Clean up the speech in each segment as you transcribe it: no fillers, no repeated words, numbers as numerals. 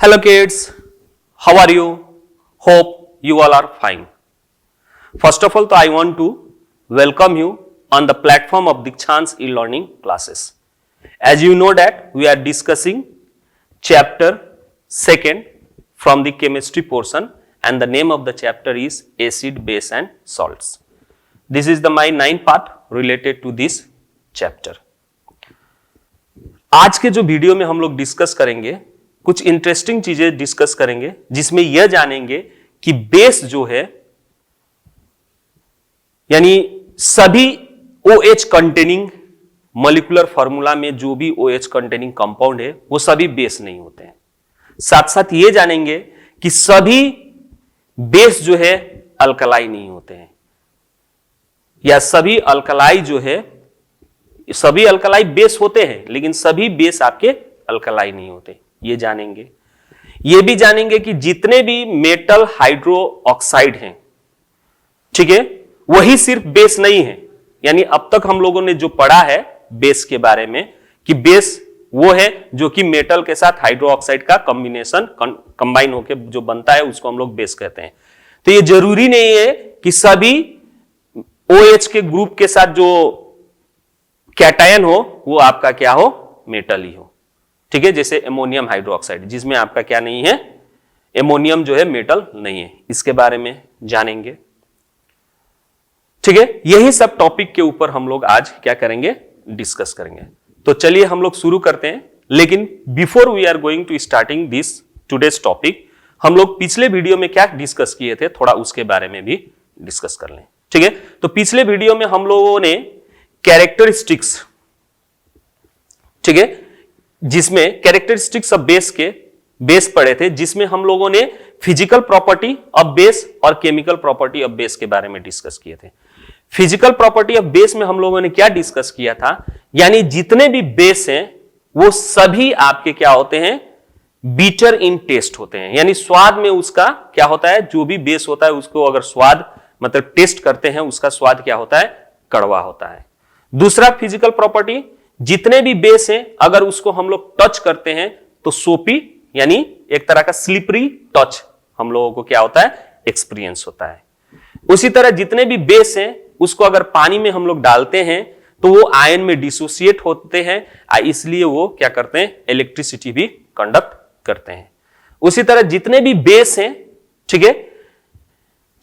Hello kids, how are you? Hope you all are fine. First of all, I want to welcome you on the platform of Dikshant's e-learning classes. As you know that we are discussing chapter 2nd from the chemistry portion and the name of the chapter is acid, base and salts. This is my 9th part related to this chapter. आज के जो video में हम लोग discuss करेंगे कुछ interesting चीजें discuss करेंगे जिसमें यह जानेंगे कि बेस जो है यानी सभी OH कंटेनिंग मॉलिक्यूलर फार्मूला में जो भी OH कंटेनिंग कंपाउंड है वो सभी बेस नहीं होते हैं। साथ साथ ये जानेंगे कि सभी बेस जो है अल्कलाई नहीं होते हैं या सभी अल्कलाई जो है सभी अल्कलाई बेस होते हैं लेकिन सभी बेस आपके अल्कलाई नहीं होते, ये जानेंगे। ये भी जानेंगे कि जितने भी मेटल हाइड्रो ऑक्साइड हैं, ठीक है, वही सिर्फ बेस नहीं है। यानी अब तक हम लोगों ने जो पढ़ा है बेस के बारे में कि बेस वो है जो कि मेटल के साथ हाइड्रो ऑक्साइड का कॉम्बिनेशन कंबाइन होकर जो बनता है उसको हम लोग बेस कहते हैं। तो ये जरूरी नहीं है कि सभी OH के ग्रुप के साथ जो कैटायन हो वो आपका क्या हो, मेटल ही हो, ठीक है। जैसे एमोनियम हाइड्रोक्साइड जिसमें आपका क्या नहीं है, एमोनियम जो है मेटल नहीं है, इसके बारे में जानेंगे, ठीक है। यही सब टॉपिक के ऊपर हम लोग आज क्या करेंगे, डिस्कस करेंगे। तो चलिए हम लोग शुरू करते हैं। लेकिन before we are going to starting this today's topic, हम लोग पिछले वीडियो में क्या डिस्कस किए थे थोड़ा उसके बारे में भी डिस्कस कर लें, ठीक है। तो पिछले वीडियो में हम लोगों ने कैरेक्टरिस्टिक्स, ठीक है, जिसमें कैरेक्टरिस्टिक्स ऑफ बेस पढ़े थे, जिसमें हम लोगों ने फिजिकल प्रॉपर्टी ऑफ बेस और केमिकल प्रॉपर्टी ऑफ बेस के बारे में डिस्कस किए थे। फिजिकल प्रॉपर्टी ऑफ बेस में हम लोगों ने क्या डिस्कस किया था, यानी जितने भी बेस हैं वो सभी आपके क्या होते हैं, बीटर इन टेस्ट होते हैं। यानी स्वाद में उसका क्या होता है, जो भी बेस होता है उसको अगर स्वाद मतलब टेस्ट करते हैं उसका स्वाद क्या होता है, कड़वा होता है। दूसरा फिजिकल प्रॉपर्टी, जितने भी बेस हैं अगर उसको हम लोग टच करते हैं तो सोपी यानी एक तरह का स्लिपरी टच हम लोगों को क्या होता है, एक्सपीरियंस होता है। उसी तरह जितने भी बेस हैं उसको अगर पानी में हम लोग डालते हैं तो वो आयन में डिसोसिएट होते हैं, इसलिए वो क्या करते हैं, इलेक्ट्रिसिटी भी कंडक्ट करते हैं। उसी तरह जितने भी बेस हैं, ठीक है,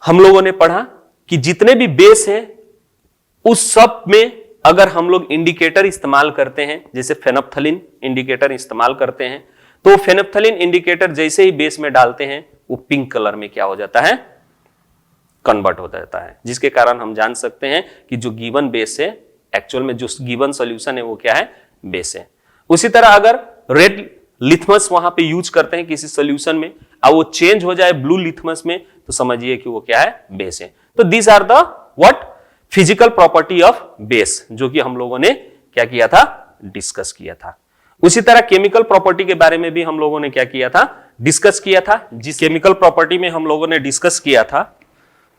हम लोगों ने पढ़ा कि जितने भी बेस हैं उस सब में अगर हम लोग इंडिकेटर इस्तेमाल करते हैं, जैसे फेनोप्थलीन इंडिकेटर इस्तेमाल करते हैं, तो फेनोप्थलीन इंडिकेटर जैसे ही बेस में डालते हैं वो पिंक कलर में क्या हो जाता है, कन्वर्ट हो जाता है, जिसके कारण हम जान सकते हैं कि जो गिवन बेस है एक्चुअल में जो गिवन सॉल्यूशन है वो क्या है, बेस है। उसी तरह अगर रेड लिथमस वहां पे यूज करते हैं किसी सॉल्यूशन में और वो चेंज हो जाए ब्लू लिथमस में तो समझिए कि वो क्या है, बेस है। तो these are the what physical property of base, जो कि हम लोगों ने क्या किया था, डिस्कस किया था। उसी तरह केमिकल प्रॉपर्टी के बारे में भी हम लोगों ने क्या किया था, डिस्कस किया था। जिस केमिकल प्रॉपर्टी में हम लोगों ने डिस्कस किया था,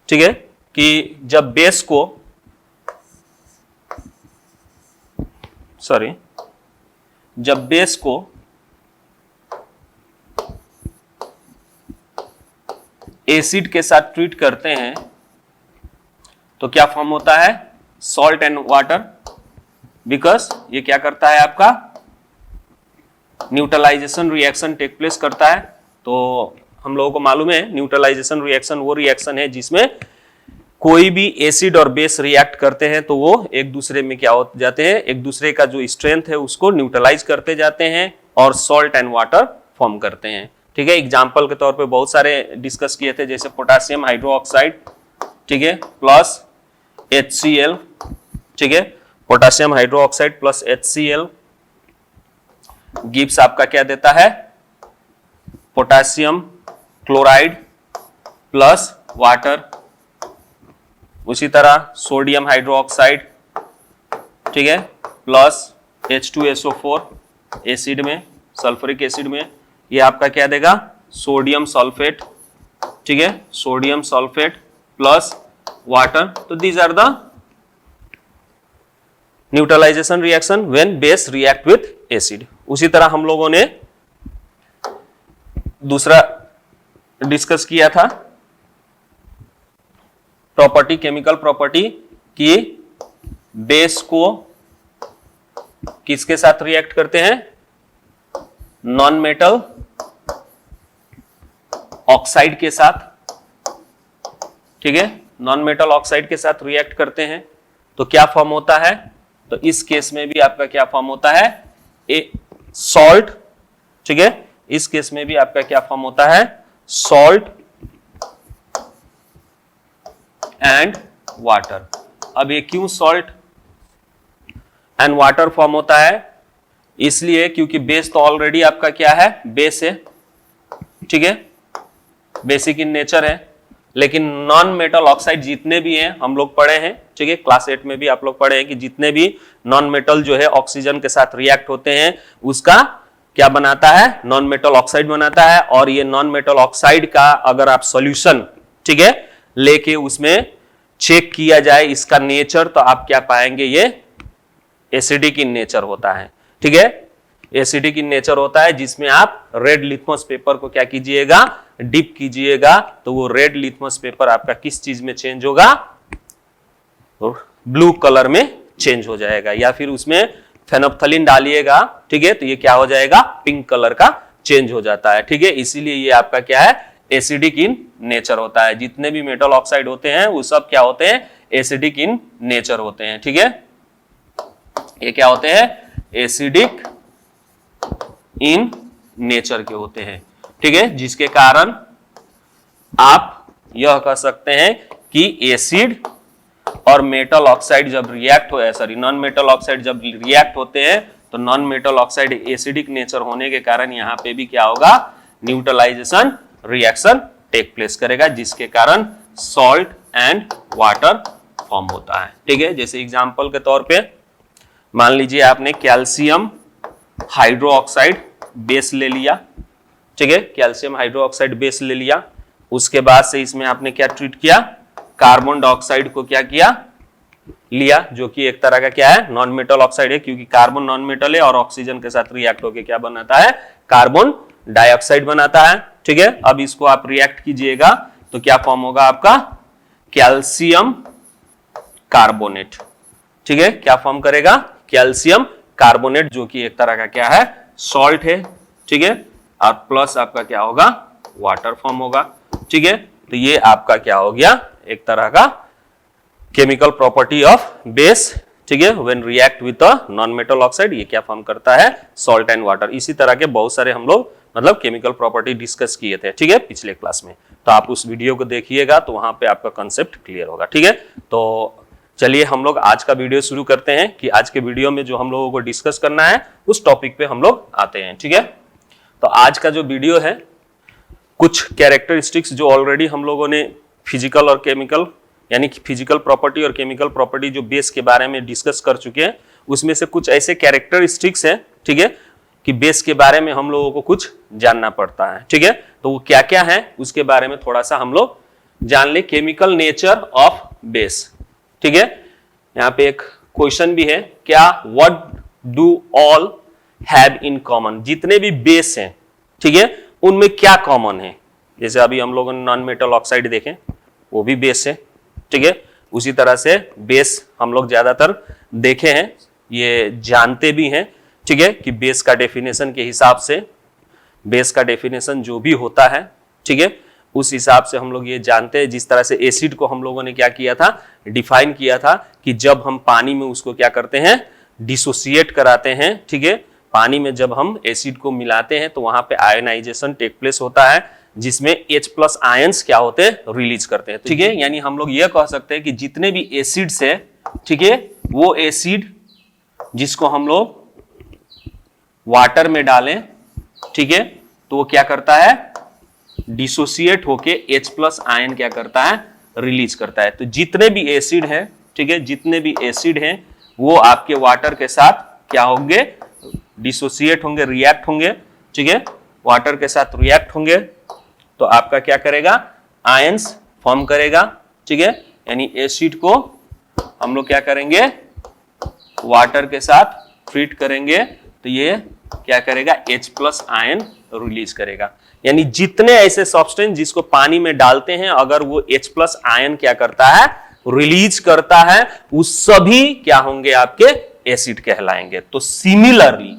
ठीक है, कि जब बेस को एसिड के साथ ट्रीट करते हैं तो क्या फॉर्म होता है, सॉल्ट एंड वाटर, बिकॉज ये क्या करता है, आपका न्यूट्रलाइजेशन रिएक्शन टेक प्लेस करता है। तो हम लोगों को मालूम है न्यूट्रलाइजेशन रिएक्शन वो रिएक्शन है जिसमें कोई भी एसिड और बेस रिएक्ट करते हैं तो वो एक दूसरे में क्या हो जाते हैं, एक दूसरे का जो स्ट्रेंथ है उसको न्यूट्रलाइज करते जाते हैं और सॉल्ट एंड वाटर फॉर्म करते हैं, ठीक है। एग्जाम्पल के तौर पे बहुत सारे डिस्कस किए थे, जैसे पोटासियम हाइड्रोक्साइड, ठीक है, प्लस HCl, ठीक है, potassium hydroxide plus HCl gives आपका क्या देता है, पोटासियम क्लोराइड प्लस वाटर। उसी तरह सोडियम हाइड्रोक्साइड, ठीक है, प्लस H2SO4 एसिड में, सल्फ्यूरिक एसिड में, ये आपका क्या देगा, सोडियम सल्फेट, ठीक है, सोडियम सल्फेट प्लस वाटर। तो these are the neutralisation reaction when base react with acid. उसी तरह हम लोगों ने दूसरा डिस्कस किया था प्रॉपर्टी, केमिकल प्रॉपर्टी की बेस को किसके साथ रिएक्ट करते हैं, नॉन मेटल ऑक्साइड के साथ, ठीक है, नॉन मेटल ऑक्साइड के साथ रिएक्ट करते हैं तो क्या फॉर्म होता है, तो इस केस में भी आपका क्या फॉर्म होता है, ए सॉल्ट, ठीक है, इस केस में भी आपका क्या फॉर्म होता है, सॉल्ट एंड वाटर। अब ये क्यों सॉल्ट एंड वाटर फॉर्म होता है, इसलिए क्योंकि बेस तो ऑलरेडी आपका क्या है, बेस है, ठीक है, बेसिक इन नेचर है, लेकिन नॉन मेटल ऑक्साइड जितने भी हैं हम लोग पढ़े हैं, ठीक है, क्लास 8 में भी आप लोग पढ़े हैं कि जितने भी नॉन मेटल जो है ऑक्सीजन के साथ रिएक्ट होते हैं उसका क्या बनाता है, नॉन मेटल ऑक्साइड बनाता है। और ये नॉन मेटल ऑक्साइड का अगर आप सॉल्यूशन, ठीक है, लेके उसमें चेक किया जाए इसका नेचर, तो आप क्या पाएंगे, ये एसिडिक इन नेचर होता है, ठीक है, एसिडिक इन नेचर होता है, जिसमें आप रेड लिथमस पेपर को क्या कीजिएगा, डिप कीजिएगा, तो वो रेड लिथमस पेपर आपका किस चीज में चेंज होगा, ब्लू कलर में चेंज हो जाएगा, या फिर उसमें फेनोप्थलीन डालिएगा, ठीक है, तो ये क्या हो जाएगा, पिंक कलर का चेंज हो जाता है, ठीक है, इसीलिए ये आपका क्या है, एसिडिक इन नेचर होता है। जितने भी मेटल ऑक्साइड होते हैं वो सब क्या होते हैं, एसिडिक इन नेचर होते हैं, ठीक है, ये क्या होते हैं, एसिडिक इन नेचर के होते हैं, ठीक है, जिसके कारण आप यह कह सकते हैं कि एसिड और मेटल ऑक्साइड जब रिएक्ट हो, सॉरी नॉन मेटल ऑक्साइड जब रिएक्ट होते हैं तो non metal oxide acidic nature होने के कारण यहां पे भी क्या होगा, न्यूट्रलाइजेशन रिएक्शन टेक प्लेस करेगा, जिसके कारण सॉल्ट एंड वाटर फॉर्म होता है, ठीक है। जैसे एग्जांपल के तौर पे मान लीजिए आपने कैल्शियम हाइड्रोक्साइड बेस ले लिया, ठीक है, कैल्शियम हाइड्रोक्साइड बेस ले लिया, उसके बाद से इसमें आपने क्या ट्रीट किया, कार्बन डाइऑक्साइड को क्या किया, लिया, जो कि एक तरह का क्या है, नॉन मेटल ऑक्साइड है, क्योंकि कार्बन नॉन मेटल है और ऑक्सीजन के साथ रिएक्ट होकर क्या बनाता है, कार्बन डाइऑक्साइड बनाता है, ठीक है। अब इसको आप रिएक्ट कीजिएगा तो क्या फॉर्म होगा आपका, कैल्शियम कार्बोनेट, ठीक है, क्या फॉर्म करेगा, कैल्शियम कार्बोनेट, जो कि एक तरह का क्या है, सॉल्ट है, ठीक है, और प्लस आपका क्या होगा, वाटर फॉर्म होगा, ठीक है। तो ये आपका क्या हो गया, एक तरह का केमिकल प्रॉपर्टी ऑफ बेस, ठीक है, when react with a non metal oxide, ये क्या फॉर्म करता है, सॉल्ट एंड वाटर। इसी तरह के बहुत सारे हम लोग मतलब केमिकल प्रॉपर्टी डिस्कस किए थे, ठीक है, पिछले क्लास में, तो आप उस वीडियो को देखिएगा तो वहां पे आपका कंसेप्ट क्लियर होगा, ठीक है। तो चलिए हम लोग आज का वीडियो शुरू करते हैं कि आज के वीडियो में जो हम लोगों को डिस्कस करना है उस टॉपिक पे हम लोग आते हैं, ठीक है। तो आज का जो वीडियो है, कुछ कैरेक्टरिस्टिक्स जो ऑलरेडी हम लोगों ने फिजिकल और केमिकल, यानी कि फिजिकल प्रॉपर्टी और केमिकल प्रॉपर्टी जो बेस के बारे में डिस्कस कर चुके हैं, उसमें से कुछ ऐसे कैरेक्टरिस्टिक्स हैं, ठीक है, कि बेस के बारे में हम लोगों को कुछ जानना पड़ता है, ठीक है। तो वो क्या क्या है उसके बारे में थोड़ा सा हम लोग जान ले, केमिकल नेचर ऑफ बेस, ठीक है। यहाँ पे एक क्वेश्चन भी है, क्या what do all have in common, जितने भी बेस हैं, ठीक है, उनमें क्या कॉमन है। जैसे अभी हम लोगों ने नॉन मेटल ऑक्साइड देखें, वो भी बेस है, ठीक है, उसी तरह से बेस हम लोग ज्यादातर देखे हैं, ये जानते भी हैं, ठीक है, कि बेस का डेफिनेशन के हिसाब से, बेस का डेफिनेशन जो भी होता है, ठीक है, उस हिसाब से हम लोग ये जानते हैं। जिस तरह से एसिड को हम लोगों ने क्या किया था, डिफाइन किया था कि जब हम पानी में उसको क्या करते हैं, डिसोसिएट कराते हैं, ठीक है, पानी में जब हम एसिड को मिलाते हैं तो वहां पे आयनाइजेशन टेक प्लेस होता है, जिसमें H+ आयंस क्या होते हैं, रिलीज करते हैं, ठीक है। यानी हम लोग ये कह सकते हैं कि जितने भी एसिड्स है, ठीक है, वो एसिड जिसको हम लोग वाटर में डालें, ठीक है, तो वो क्या करता है, डिसोसिएट होके H+ आयन क्या करता है, रिलीज करता है। तो जितने भी एसिड है, ठीक है, जितने भी एसिड हैं वो आपके वाटर के साथ क्या होंगे, डिसोसिएट होंगे, रिएक्ट होंगे, ठीक है, वाटर के साथ रिएक्ट होंगे, तो आपका क्या करेगा, आयंस फॉर्म करेगा, ठीक है। यानी एसिड को हम लोग क्या करेंगे, वाटर के साथ ट्रीट करेंगे तो ये क्या करेगा, H+ आयन रिलीज करेगा। यानी जितने ऐसे सब्सटेंस जिसको पानी में डालते हैं अगर वो H+ आयन क्या करता है, रिलीज करता है, वो सभी क्या होंगे, आपके एसिड कहलाएंगे। तो सिमिलरली,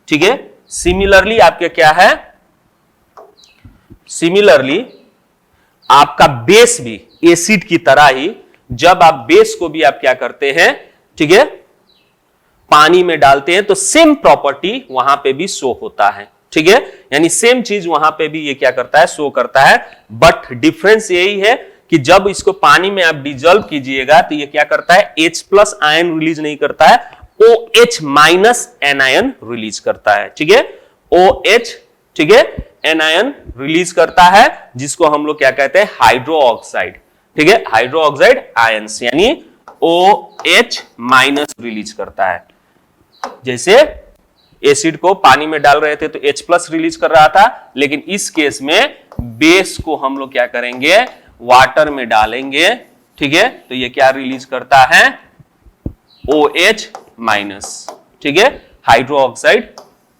ठीक है, सिमिलरली आपके क्या है, सिमिलरली आपका बेस भी एसिड की तरह ही, जब आप बेस को भी आप क्या करते हैं, ठीक है, पानी में डालते हैं तो सेम प्रॉपर्टी वहां पे भी शो होता है, ठीक है, यानी सेम चीज वहां पे भी ये क्या करता है, शो करता है। बट डिफरेंस यही है कि जब इसको पानी में आप डिजोल्व कीजिएगा तो ये क्या करता है, H+ आयन रिलीज नहीं करता है, OH- एनायन रिलीज करता है, ठीक है, OH, ठीक है, एनायन रिलीज करता है, जिसको हम लोग क्या कहते हैं, हाइड्रो ऑक्साइड, ठीक है, हाइड्रो ऑक्साइड आयंस, यानी OH- रिलीज करता है। जैसे एसिड को पानी में डाल रहे थे तो H+ रिलीज कर रहा था, लेकिन इस केस में बेस को हम लोग क्या करेंगे, वाटर में डालेंगे, ठीक है, तो ये क्या रिलीज करता है, OH-, ठीक है, हाइड्रो ऑक्साइड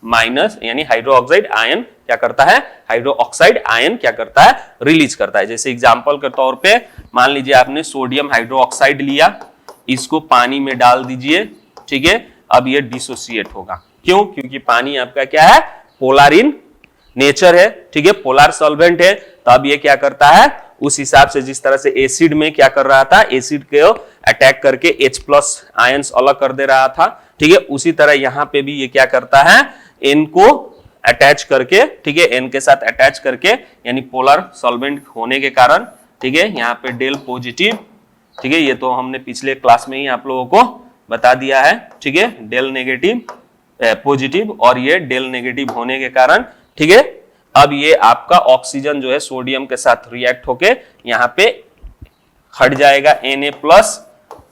माइनस, यानी हाइड्रो ऑक्साइड आयन क्या करता है, हाइड्रो ऑक्साइड आयन क्या करता है, रिलीज करता है। जैसे एग्जांपल के तौर पे मान लीजिए आपने सोडियम हाइड्रो ऑक्साइड लिया, इसको पानी में डाल दीजिए, ठीक है, अब ये डिसोसिएट होगा। क्यों? क्योंकि पानी आपका क्या है, पोलर इन नेचर है, ठीक है, पोलर सॉल्वेंट है, तो अब ये क्या करता है, उस हिसाब से जिस तरह से एसिड में क्या कर रहा था, एसिड को अटैक करके H+ आयंस अलग कर दे रहा था, ठीक है, उसी तरह यहां पे भी ये क्या करता है, N को अटैच करके, ठीक है, N के साथ अटैच करके, यानी पोलर सॉल्वेंट होने के कारण, ठीक है, यहाँ पे डेल पॉजिटिव, ठीक है, ये तो हमने पिछले क्लास में ही आप लोगों को बता दिया है, ठीक है, डेल नेगेटिव पॉजिटिव, और ये डेल नेगेटिव होने के कारण, ठीक है, अब ये आपका ऑक्सीजन जो है सोडियम के साथ रिएक्ट होके यहाँ पे हट जाएगा, Na+,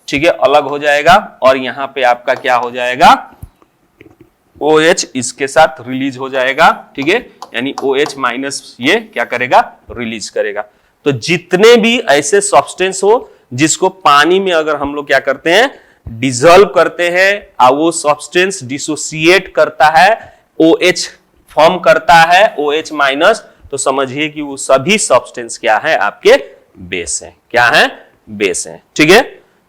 ठीक है, अलग हो जाएगा, और यहाँ पे आपका क्या हो जाएगा, OH इसके साथ रिलीज हो जाएगा, ठीक है, यानी OH- ये क्या करेगा, रिलीज करेगा। तो जितने भी ऐसे सब्सटेंस हो जिसको पानी में अगर हम लोग क्या करते हैं, डिसॉल्व करते हैं, और वो सब्सटेंस डिसोसिएट करता है, OH फॉर्म करता है, OH-, तो समझिए कि वो सभी सब्सटेंस क्या है, आपके बेस हैं, क्या है, बेस हैं, ठीक है।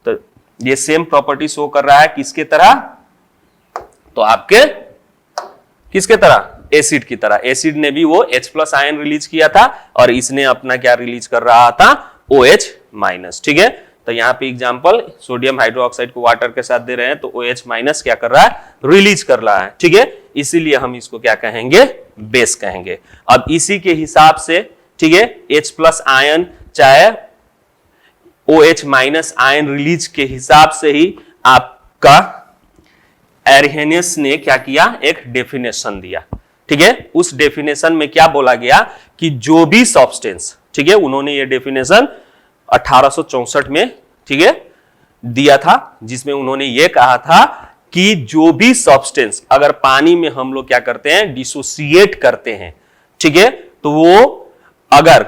तो ये सेम प्रॉपर्टी शो कर रहा है किसके तरह, तो आपके किसके तरह, एसिड की तरह। एसिड ने भी वो H+ आयन रिलीज किया था और इसने अपना क्या रिलीज कर रहा था, OH-, ठीक है। तो यहाँ पे एग्जांपल सोडियम हाइड्रोक्साइड को वाटर के साथ दे रहे हैं तो OH- क्या कर रहा है, रिलीज कर रहा है, ठीक है, इसीलिए हम इसको क्या कहेंगे, बेस कहेंगे। अब इसी के हिसाब से, ठीक है, H+ आयन चाहे OH- आयन रिलीज के हिसाब से ही आपका एरहेनियस ने क्या किया, एक डेफिनेशन दिया, ठीक है। उस डेफिनेशन में क्या बोला गया कि जो भी सब्सटेंस, ठीक है, उन्होंने ये डेफिनेशन 1864 में, ठीक है, दिया था, जिसमें उन्होंने ये कहा था कि जो भी सब्सटेंस अगर पानी में हम लोग क्या करते हैं, डिसोसिएट करते हैं, ठीक है, तो वो अगर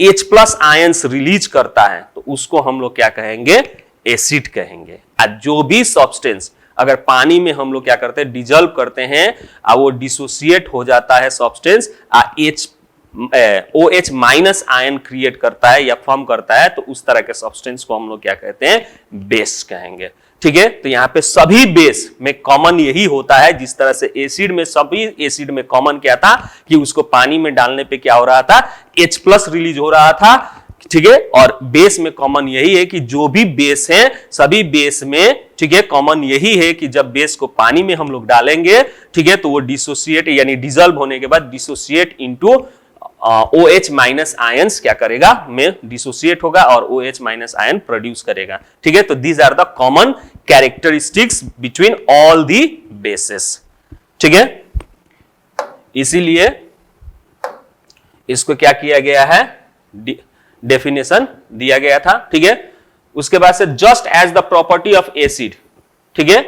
H+ आयंस रिलीज करता है तो उसको हम लोग क्या कहेंगे, एसिड कहेंगे। और जो भी सब्सटेंस अगर पानी में हम लोग क्या करते हैं, डिजॉल्व करते हैं और वो डिसोसिएट हो जाता है सब्सटेंस, OH- आयन क्रिएट करता है या फॉर्म करता है, तो उस तरह के सब्सटेंस को हम लोग क्या कहते हैं, बेस कहेंगे, ठीक है। तो यहाँ पे सभी बेस में कॉमन यही होता है, जिस तरह से एसिड में, सभी एसिड में कॉमन क्या था कि उसको पानी में डालने पे क्या हो रहा था, H+ रिलीज हो रहा था, ठीक है, और बेस में कॉमन यही है कि जो भी बेस हैं, सभी बेस में, ठीक है, कॉमन यही है कि जब बेस को पानी में हम लोग डालेंगे, ठीक है, तो वो डिसोसिएट यानी डिसॉल्व होने के बाद डिसोसिएट इनटू OH- आयंस क्या करेगा, में डिसोसिएट होगा और OH- आयन प्रोड्यूस करेगा, ठीक है। तो these are the common characteristics between all the bases, ठीक है। इसीलिए इसको क्या किया गया है, डेफिनेशन दिया गया था, ठीक है। उसके बाद से just as the property of acid, ठीक है,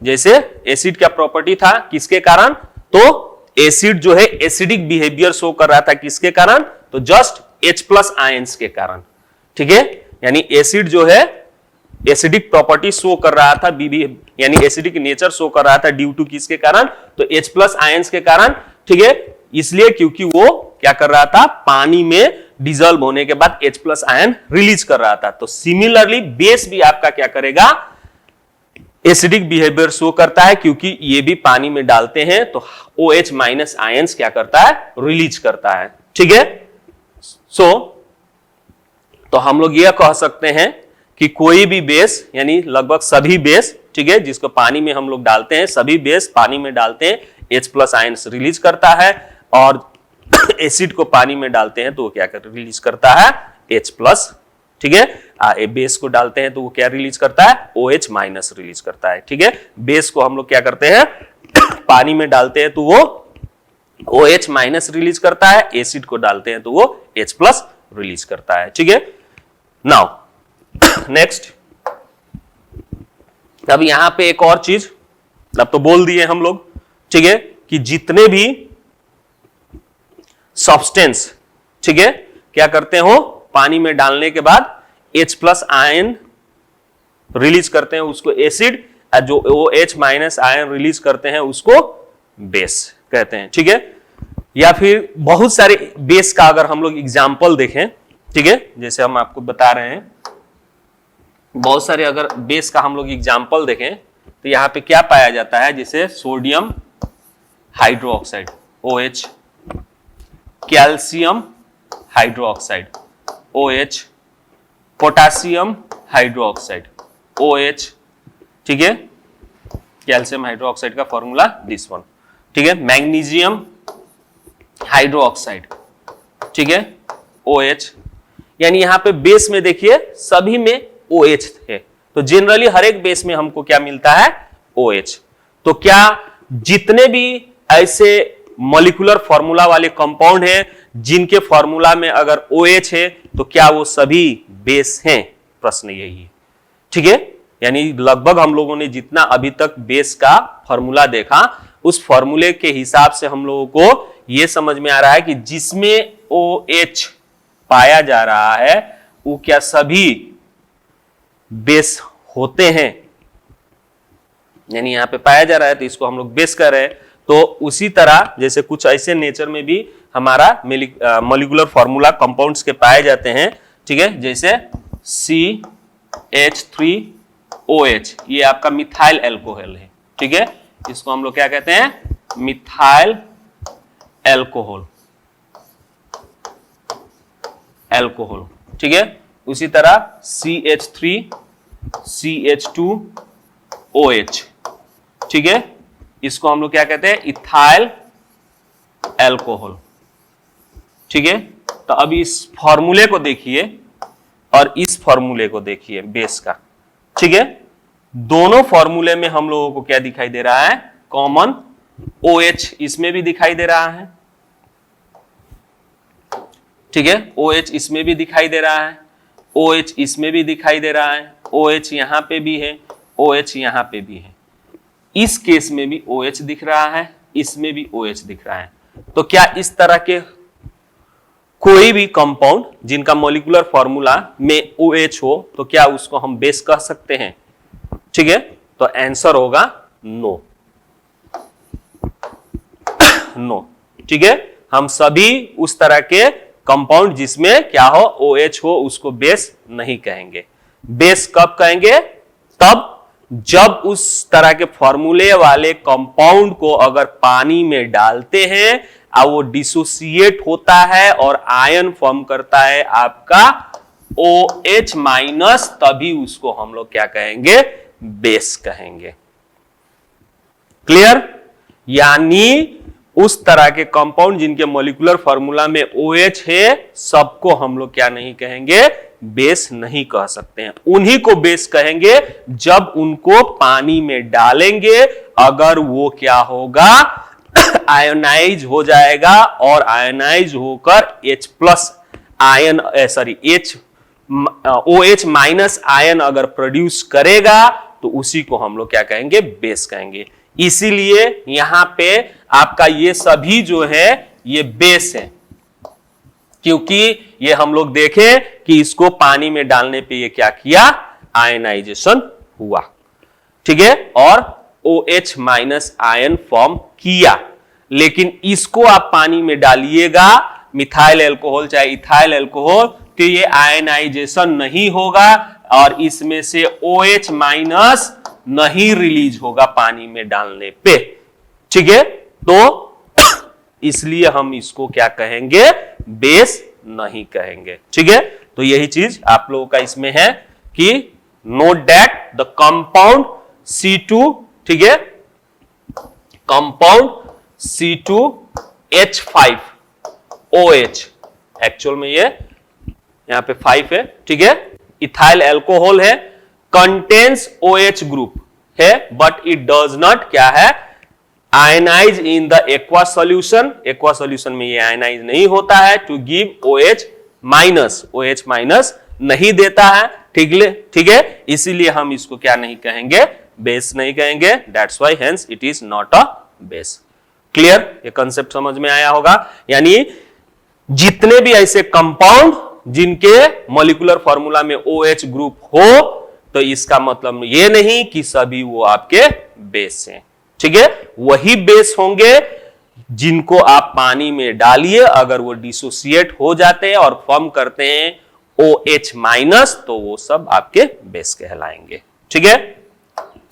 जैसे एसिड क्या प्रॉपर्टी था, किसके कारण, तो एसिड जो है एसिडिक बिहेवियर शो कर रहा था, किसके कारण, तो जस्ट H+ आयंस के कारण, ठीक है, यानी एसिड जो है एसिडिक प्रॉपर्टी शो कर रहा था, यानी एसिडिक नेचर शो कर रहा था ड्यू टू किसके कारण, तो H+ आयंस के कारण, ठीक है। इसलिए क्योंकि वो क्या कर रहा था, पानी में डिजोल्व होने के बाद H+ आयन रिलीज कर रहा था। तो सिमिलरली बेस भी आपका क्या करेगा, एसिडिक बिहेवियर शो करता है, क्योंकि ये भी पानी में डालते हैं तो OH- आयंस क्या करता है, रिलीज करता है। ठीक है, तो हम लोग यह कह सकते हैं कि कोई भी बेस, यानी लगभग सभी बेस, ठीक है, जिसको पानी में हम लोग डालते हैं, सभी बेस पानी में डालते हैं H+ आयंस रिलीज करता है, और एसिड को पानी में डालते हैं तो वो क्या रिलीज करता है, H+। ठीक है, बेस को डालते हैं तो वो क्या रिलीज करता है, OH- रिलीज करता है। ठीक है, बेस को हम लोग क्या करते हैं, पानी में डालते हैं तो वो OH- रिलीज करता है, एसिड को डालते हैं तो वो H+ रिलीज करता है। ठीक है, नाउ नेक्स्ट, अब यहां पे एक और चीज, अब तो बोल दिए हम लोग, ठीक है, कि जितने भी सब्सटेंस, ठीक है, क्या करते हो, पानी में डालने के बाद H+ आयन रिलीज करते हैं उसको एसिड, जो OH- आयन रिलीज करते हैं उसको बेस कहते हैं। ठीक है, या फिर बहुत सारे बेस का अगर हम लोग एग्जाम्पल देखें, ठीक है, जैसे हम आपको बता रहे हैं, बहुत सारे अगर बेस का हम लोग एग्जाम्पल देखें तो यहां पे क्या पाया जाता है, जैसे sodium hydroxide OH, calcium hydroxide OH, potassium hydroxide OH। ठीक है, कैल्शियम हाइड्रोक्साइड का फॉर्मूला दिस वन। ठीक है, मैग्नीशियम हाइड्रोक्साइड, ठीक है, OH। यानी यहां पे बेस में देखिए सभी में OH थे, तो जनरली हर एक बेस में हमको क्या मिलता है, OH। तो क्या जितने भी ऐसे मॉलिक्यूलर फॉर्मूला वाले कंपाउंड हैं जिनके फॉर्मूला में अगर OH है तो क्या वो सभी बेस हैं, प्रश्न यही है। ठीक है, यानी लगभग हम लोगों ने जितना अभी तक बेस का फॉर्मूला देखा, उस फॉर्मूले के हिसाब से हम लोगों को यह समझ में आ रहा है कि जिसमें OH पाया जा रहा है वो क्या सभी बेस होते हैं, यानी यहां पे पाया जा रहा है तो इसको हम लोग बेस कर रहे हैं। तो उसी तरह जैसे कुछ ऐसे नेचर में भी हमारा मॉलिक्यूलर फॉर्मूला कंपाउंड्स के पाए जाते हैं, ठीक है, जैसे CH3OH, ये आपका मिथाइल एल्कोहल है। ठीक है, इसको हम लोग क्या कहते हैं, मिथाइल एल्कोहल, एल्कोहल। ठीक है, उसी तरह CH3CH2OH, ठीक है, इसको हम लोग क्या कहते हैं, इथाइल एल्कोहल। ठीक है, तो अब इस फॉर्मूले को देखिए और इस फॉर्मूले को देखिए बेस का। ठीक है, दोनों फॉर्मूले में हम लोगों को क्या दिखाई दे रहा है, कॉमन OH इसमें भी दिखाई दे रहा है। ठीक है, OH इसमें भी दिखाई दे रहा है, OH इसमें भी दिखाई दे रहा है, OH यहां पे भी है, OH यहां पे भी है। इस केस में भी OH दिख रहा है, इसमें भी OH दिख रहा है। तो क्या इस तरह के कोई भी कंपाउंड जिनका मॉलिक्यूलर फॉर्मूला में OH हो तो क्या उसको हम बेस कह सकते हैं? ठीक है, तो आंसर होगा नो, नो। ठीक है, हम सभी उस तरह के कंपाउंड जिसमें क्या हो, OH हो, उसको बेस नहीं कहेंगे। बेस कब कहेंगे? तब जब उस तरह के फॉर्मूले वाले कंपाउंड को अगर पानी में डालते हैं और वो डिसोसिएट होता है और आयन फॉर्म करता है आपका OH-, तभी उसको हम लोग क्या कहेंगे, बेस कहेंगे। क्लियर? यानी उस तरह के कंपाउंड जिनके मॉलिक्यूलर फॉर्मूला में OH है, सबको हम लोग क्या नहीं कहेंगे, बेस नहीं कह सकते हैं। उन्हीं को बेस कहेंगे जब उनको पानी में डालेंगे, अगर वो क्या होगा, आयोनाइज हो जाएगा और आयोनाइज होकर H+ आयन OH- आयन अगर प्रोड्यूस करेगा तो उसी को हम लोग क्या कहेंगे, बेस कहेंगे। इसीलिए यहां पे आपका ये सभी जो है ये बेस है, क्योंकि ये हम लोग देखें कि इसको पानी में डालने पे ये क्या किया, आयनाइजेशन हुआ। ठीक है, और OH- आयन फॉर्म किया। लेकिन इसको आप पानी में डालिएगा, मिथाइल अल्कोहल चाहे इथाइल अल्कोहल, तो ये आयनाइजेशन नहीं होगा और इसमें से OH माइनस नहीं रिलीज होगा पानी में डालने पे। ठीक है, तो इसलिए हम इसको क्या कहेंगे, बेस नहीं कहेंगे। ठीक है, तो यही चीज आप लोगों का इसमें है कि note that the compound C2, ठीक है, कंपाउंड C2H5OH, एक्चुअल में ये यहां पे 5 है, ठीक है, इथाइल अल्कोहल है, कंटेन्स OH ग्रुप है, बट इट डज नॉट क्या है, ionise in the aqua solution. Aqua solution में ये आयनाइज नहीं होता है to give OH minus, OH minus नहीं देता है। ठीक है, इसीलिए हम इसको क्या नहीं कहेंगे, बेस नहीं कहेंगे। That's why hence it is not a base. Clear, ये कंसेप्ट समझ में आया होगा। यानी जितने भी ऐसे कंपाउंड जिनके मॉलिक्यूलर फॉर्मूला में OH ग्रुप हो, तो इसका मतलब ये नहीं कि सभी वो आपके बेस हैं। ठीक है, वही बेस होंगे जिनको आप पानी में डालिए, अगर वो डिसोसिएट हो जाते हैं और फॉर्म करते हैं OH माइनस, तो वो सब आपके बेस कहलाएंगे। ठीक है,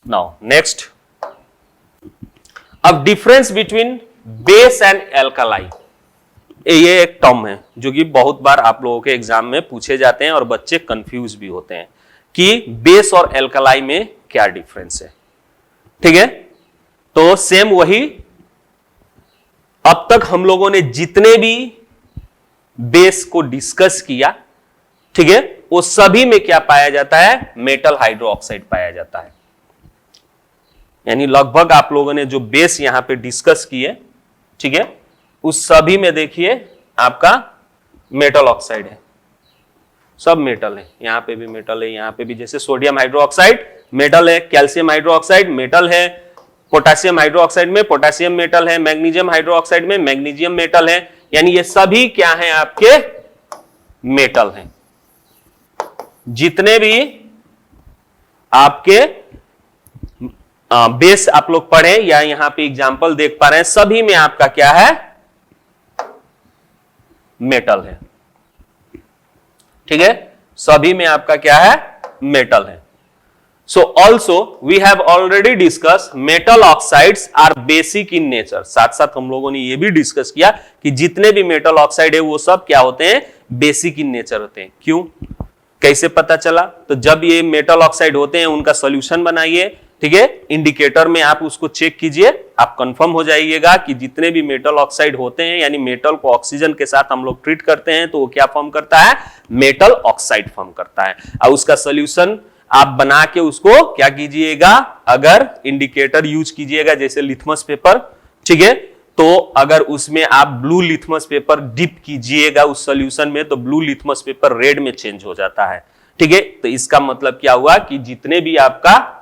नाउ नेक्स्ट, अब डिफरेंस बिटवीन बेस एंड एल्कालाई, ये एक टर्म है जो कि बहुत बार आप लोगों के एग्जाम में पूछे जाते हैं और बच्चे कंफ्यूज भी होते हैं कि बेस और एल्कालाई में क्या डिफरेंस है। ठीक है, तो सेम वही, अब तक हम लोगों ने जितने भी बेस को डिस्कस किया, ठीक है, वो सभी में क्या पाया जाता है, मेटल हाइड्रोक्साइड पाया जाता है। यानी लगभग आप लोगों ने जो बेस यहां पे डिस्कस किए, ठीक है, उस सभी में देखिए आपका मेटल ऑक्साइड है, सब मेटल है। यहां पे भी मेटल है, यहां पे भी, जैसे सोडियम हाइड्रोक्साइड मेटल है, कैल्शियम हाइड्रोक्साइड मेटल है, पोटेशियम हाइड्रोक्साइड में पोटेशियम मेटल है, मैग्नीशियम हाइड्रोक्साइड में मैग्नीशियम मेटल है। यानी ये सभी क्या हैं, आपके मेटल हैं। जितने भी आपके बेस आप लोग पढ़े या यहां पे एग्जांपल देख पा रहे हैं, सभी में आपका क्या है, मेटल है। ठीक है, सभी में आपका क्या है, मेटल है। So also we have already discussed metal oxides are basic in nature। साथ साथ हम लोगों ने ये भी डिस्कस किया कि जितने भी मेटल ऑक्साइड है वो सब क्या होते हैं, बेसिक इन नेचर होते हैं। क्यों, कैसे पता चला, तो जब ये मेटल ऑक्साइड होते हैं उनका सोल्यूशन बनाइए, ठीक है, इंडिकेटर में आप उसको चेक कीजिए, आप कंफर्म हो जाइएगा कि जितने भी मेटल ऑक्साइड होते हैं, यानी मेटल को ऑक्सीजन के साथ हम लोग ट्रीट करते हैं तो वो क्या फॉर्म करता है, मेटल ऑक्साइड फॉर्म करता है। और उसका सोल्यूशन आप बना के उसको क्या कीजिएगा, अगर इंडिकेटर यूज कीजिएगा जैसे लिथमस पेपर, ठीक है, तो अगर उसमें आप ब्लू लिथमस पेपर डिप कीजिएगा उस सॉल्यूशन में, तो ब्लू लिथमस पेपर रेड में चेंज हो जाता है। ठीक है, तो इसका मतलब क्या हुआ कि जितने भी आपका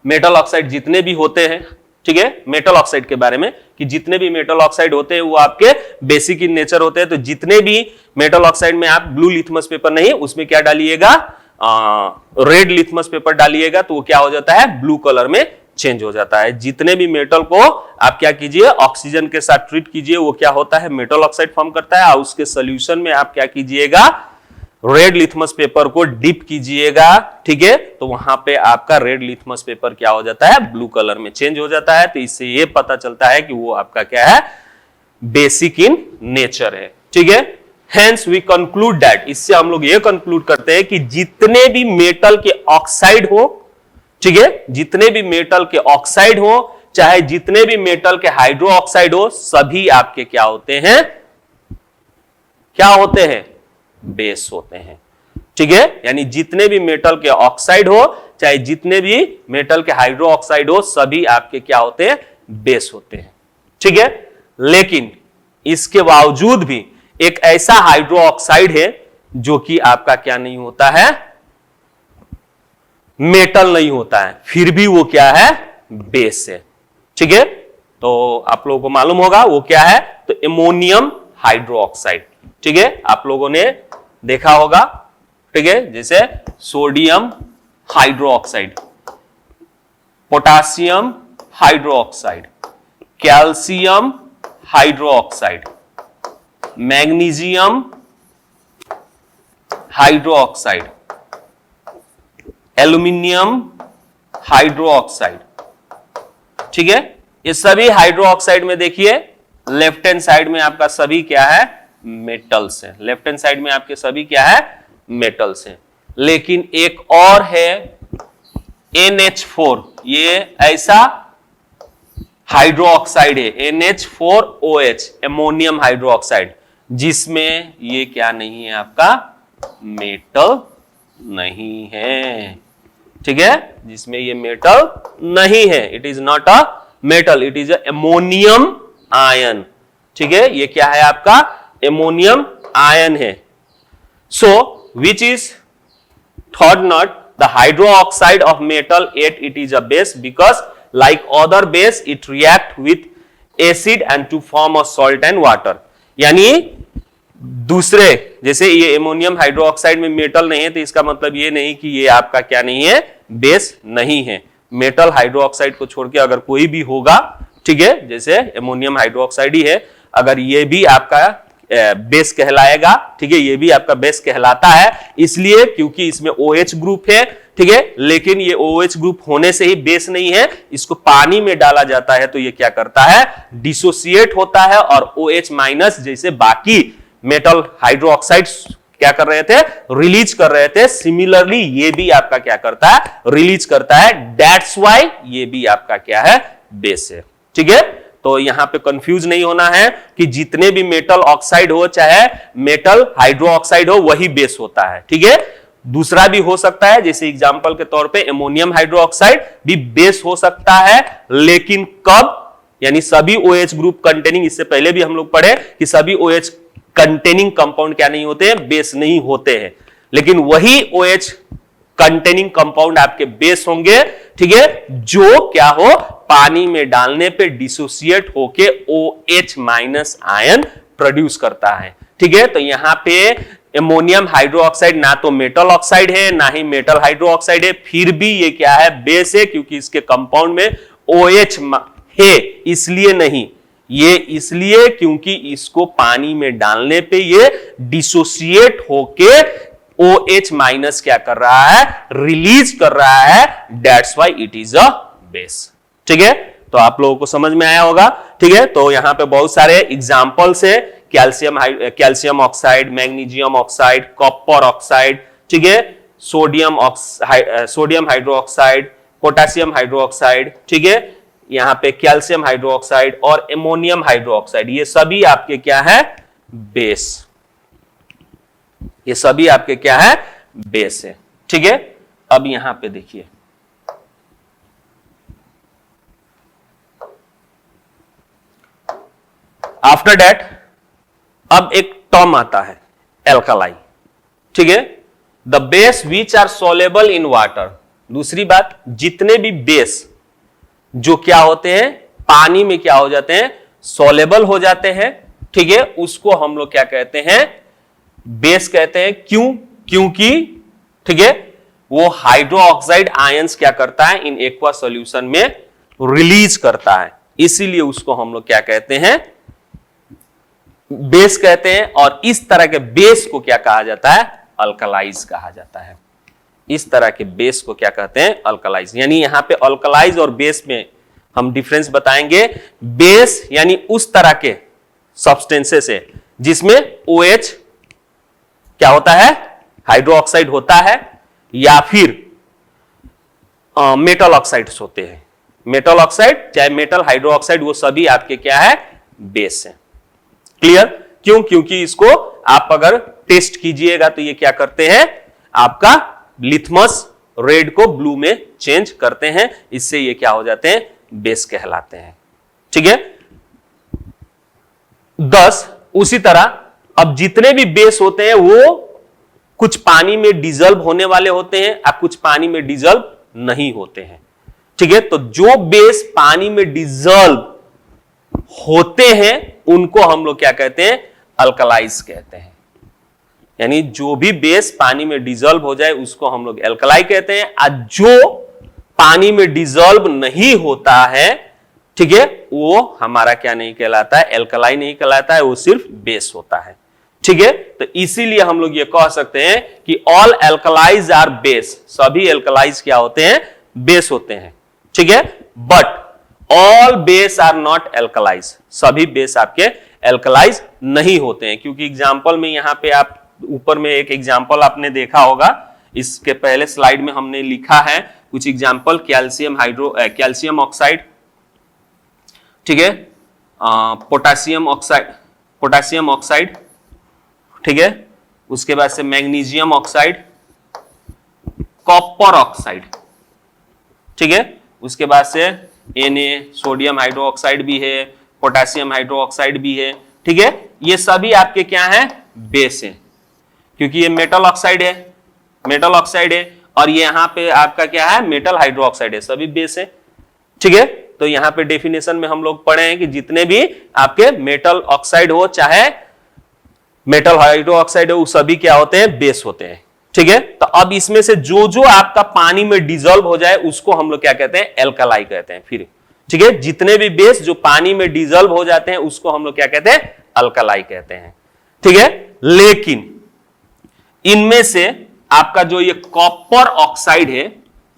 मेटल ऑक्साइड जितने भी होते हैं, ठीक है, मेटल ऑक्साइड के बारे में कि जितने भी मेटल ऑक्साइड होते हैं वो आपके बेसिक इन नेचर होते हैं। तो जितने भी मेटल ऑक्साइड में आप ब्लू लिथमस पेपर नहीं, उसमें क्या डालिएगा, रेड लिथमस पेपर डालिएगा, तो वो क्या हो जाता है, ब्लू कलर में चेंज हो जाता है। जितने भी मेटल को आप क्या कीजिए, ऑक्सीजन के साथ ट्रीट कीजिए, वो क्या होता है, मेटल ऑक्साइड फॉर्म करता है। और उसके सोल्यूशन में आप क्या कीजिएगा, रेड लिथमस पेपर को डिप कीजिएगा, ठीक है, तो वहां पे आपका रेड लिथमस पेपर क्या हो जाता है, ब्लू कलर में चेंज हो जाता है। तो इससे ये पता चलता है कि वो आपका क्या है, बेसिक इन नेचर है। ठीक है, हेंस वी कंक्लूड दैट, इससे हम लोग ये कंक्लूड करते हैं कि जितने भी मेटल के ऑक्साइड हो, ठीक है, जितने भी मेटल के ऑक्साइड हो, चाहे जितने भी मेटल के हाइड्रो ऑक्साइड हो, सभी आपके क्या होते हैं, क्या होते हैं, बेस होते हैं। ठीक है, यानी जितने भी मेटल के ऑक्साइड हो, चाहे जितने भी मेटल के हाइड्रो ऑक्साइड हो, सभी आपके क्या होते हैं, बेस होते हैं। ठीक है, लेकिन इसके बावजूद भी एक ऐसा हाइड्रो ऑक्साइड है जो कि आपका क्या नहीं होता है, मेटल नहीं होता है, फिर भी वो क्या है, बेस है। ठीक है, तो आप लोगों को मालूम होगा वो क्या है, तो एमोनियम हाइड्रो ऑक्साइड। ठीक है, आप लोगों ने देखा होगा, ठीक है, जैसे sodium hydro oxide, potassium hydroxide, calcium hydroxide, magnesium hydroxide, aluminium hydroxide. ठीक है, ये सभी हाइड्रोक्साइड में देखिए लेफ्ट हैंड साइड में आपका सभी क्या है, मेटल्स है। लेफ्ट हैंड साइड में आपके सभी क्या है, मेटल्स है। लेकिन एक और है NH4, ये ऐसा हाइड्रोक्साइड है, NH4OH, एमोनियम हाइड्रोक्साइड, जिसमें ये क्या नहीं है, आपका मेटल नहीं है। ठीक है, जिसमें ये मेटल नहीं है, it is not a metal, it is ammonium ion. ठीक है, ये क्या है आपका, एमोनियम आयन है। So which is thought not the hydroxide of metal yet it is a base because like other base it react with acid and to form a salt and water। यानी दूसरे जैसे ये ammonium hydroxide में metal नहीं है तो इसका मतलब ये नहीं कि ये आपका क्या नहीं है, बेस नहीं है। मेटल हाइड्रोक्साइड को छोड़ के अगर कोई भी होगा, ठीक है, जैसे एमोनियम हाइड्रोक्साइड ही है, अगर ये भी आपका बेस कहलाएगा। ठीक है, ये भी आपका बेस कहलाता है, इसलिए क्योंकि इसमें OH ग्रुप है। ठीक है, लेकिन ये OH ग्रुप होने से ही बेस नहीं है, इसको पानी में डाला जाता है तो ये क्या करता है, डिसोसिएट होता है और OH माइनस जैसे बाकी मेटल हाइड्रोक्साइड क्या कर रहे थे, रिलीज कर रहे थे, सिमिलरली ये भी आपका क्या करता है, रिलीज करता है। दैट्स व्हाई ये भी आपका क्या है, बेस है। ठीक है, तो यहां पे कंफ्यूज नहीं होना है कि जितने भी मेटल ऑक्साइड हो चाहे मेटल हाइड्रोक्साइड हो वही बेस होता है। ठीक है, दूसरा भी हो सकता है, जैसे एग्जांपल के तौर पे एमोनियम हाइड्रोक्साइड भी बेस हो सकता है, लेकिन कब, यानी सभी OH ग्रुप कंटेनिंग, इससे पहले भी हम लोग पढ़े कि सभी OH कंटेनिंग कंपाउंड क्या नहीं होते हैं, बेस नहीं होते हैं, लेकिन वही OH कंटेनिंग कंपाउंड आपके बेस होंगे। ठीक है, जो क्या हो, पानी में डालने पे डिसोसिएट होके OH माइनस आयन प्रोड्यूस करता है। ठीक है, तो यहां पे एमोनियम हाइड्रोक्साइड ना तो मेटल ऑक्साइड है ना ही मेटल हाइड्रोक्साइड है, फिर भी ये क्या है, बेस है, क्योंकि इसके कंपाउंड में OH है, इसलिए नहीं, ये इसलिए क्योंकि इसको पानी में डालने पे ये डिसोसिएट होके OH माइनस क्या कर रहा है, रिलीज कर रहा है। That's why it is a base. ठीक है, तो आप लोगों को समझ में आया होगा। ठीक है, तो यहां पे बहुत सारे एग्जांपल्स है, calcium oxide, magnesium oxide, copper oxide, ठीक है, सोडियम हाइड्रोक्साइड, पोटेशियम हाइड्रोक्साइड, ठीक है, यहां पे कैल्शियम हाइड्रोक्साइड और एमोनियम हाइड्रोक्साइड, ये सभी आपके क्या है, बेस। ये सभी आपके क्या है, बेस है। ठीक है, अब यहां पे देखिए, आफ्टर दैट अब एक टर्म आता है एल्कलाई। ठीक है, the base which are soluble in water. दूसरी बात, जितने भी बेस जो क्या होते हैं, पानी में क्या हो जाते हैं, सोलेबल हो जाते हैं। ठीक है, उसको हम लोग क्या कहते हैं, बेस कहते हैं। क्यों, क्योंकि ठीक है, वो हाइड्रो ऑक्साइड आयंस क्या करता है, इन एक्वा सॉल्यूशन में रिलीज करता है, इसीलिए उसको हम लोग क्या कहते हैं, बेस कहते हैं। और इस तरह के बेस को क्या कहा जाता है, अल्कलाइज कहा जाता है। इस तरह के बेस को क्या कहते हैं, अल्कलाइज। यानी यहां पे अल्कलाइज और बेस में हम डिफरेंस बताएंगे। बेस यानी उस तरह के सब्सटेंसेस है जिसमें OH क्या होता है, हाइड्रोक्साइड होता है, या फिर मेटल ऑक्साइड्स होते हैं। मेटल ऑक्साइड चाहे मेटल हाइड्रोक्साइड, वो सभी आपके क्या है, बेस है। क्लियर, क्यों, क्योंकि इसको आप अगर टेस्ट कीजिएगा तो ये क्या करते हैं, आपका लिथमस रेड को ब्लू में चेंज करते हैं, इससे ये क्या हो जाते हैं, बेस कहलाते हैं। ठीक है, 10 उसी तरह अब जितने भी बेस होते हैं वो कुछ पानी में डिजल्व होने वाले होते हैं और कुछ पानी में डिजल्व नहीं होते हैं। ठीक है, तो जो बेस पानी में डिजल्व होते हैं उनको हम लोग क्या कहते हैं, अल्कलाइज कहते हैं। यानी जो भी बेस पानी में डिजल्व हो जाए उसको हम लोग एल्कलाई कहते हैं, और जो पानी में डिजल्व नहीं होता है ठीक है, वो हमारा क्या नहीं कहलाता है, एल्कलाई नहीं कहलाता है, वो सिर्फ बेस होता है। ठीक है, तो इसीलिए हम लोग ये कह सकते हैं कि ऑल एल्कलाइज आर बेस, सभी एल्कलाइज क्या होते हैं, बेस होते हैं। ठीक है, but all base are not alkalis, सभी बेस आपके एल्कलाइज नहीं होते हैं। क्योंकि एग्जांपल में यहां पे आप ऊपर में एक एग्जांपल आपने देखा होगा, इसके पहले स्लाइड में हमने लिखा है कुछ एग्जांपल, कैल्शियम ऑक्साइड, ठीक है, पोटासियम ऑक्साइड, ठीक है, उसके बाद से मैग्नीशियम ऑक्साइड, कॉपर ऑक्साइड, ठीक है, उसके बाद से Na, सोडियम हाइड्रोक्साइड भी है, पोटेशियम हाइड्रोक्साइड भी है। ठीक है, ये सभी आपके क्या हैं, बेस हैं, क्योंकि ये मेटल ऑक्साइड है और ये यहां पे आपका क्या है, मेटल हाइड्रोक्साइड है, सभी बेस है। ठीक है, तो यहां पे डेफिनेशन में हम लोग पढ़े हैं कि जितने भी आपके मेटल ऑक्साइड हो चाहे मेटल हाइड्रोक्साइड हो, वो सभी क्या होते हैं, बेस होते हैं। ठीक है, तो अब इसमें से जो जो आपका पानी में डिजोल्व हो जाए उसको हम लोग क्या कहते हैं, एल्कलाई कहते हैं फिर। ठीक है, जितने भी बेस जो पानी में डिजोल्व हो जाते हैं उसको हम लोग क्या कहते हैं, अल्कलाई कहते हैं। ठीक है, लेकिन इनमें से आपका जो ये कॉपर ऑक्साइड है,